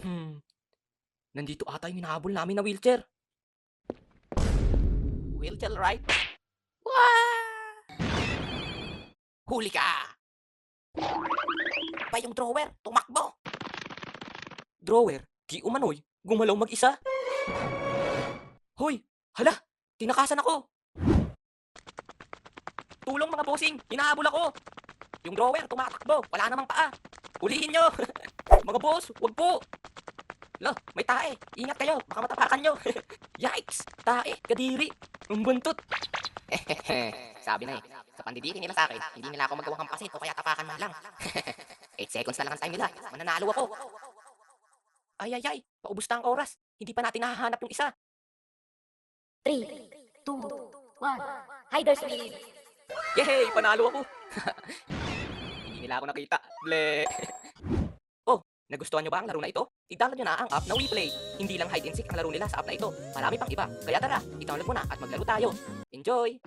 Hmm, nandito ata yung hinahabol namin na wheelchair. Wheelchair right? Wah! Huli ka! Pa yung drawer, tumakbo! Drawer, di umano'y, gumalaw mag-isa. Hoy, hala, tinakasan ako. Tulong mga bossing, hinahabol ako. Yung drawer, tumatakbo, wala namang paa. Hulihin nyo. Mga boss, wag po. Lo, may tae. Ingat kayo, baka matapakan nyo. Yikes, tae, kadiri. Ang buntot. Sabi na eh, sa pandidiri nila sa akin, hindi nila ako magawang hampasin o kaya tapakan man lang. 8 seconds na lang ang time nila, mananalo ako. Ay, ay, ay, paubos na ang oras. Hindi pa natin nahahanap yung isa. 3, 2, 1. Hiders win! Yay, panalo ako. Hindi nila ako nakita. Ble. Oh, nagustuhan nyo ba ang laro na ito? I-download nyo na ang app na WePlay. Hindi lang hide and seek ang laro nila sa app na ito. Marami pang iba. Kaya tara, i-download mo na at maglaro tayo. Enjoy!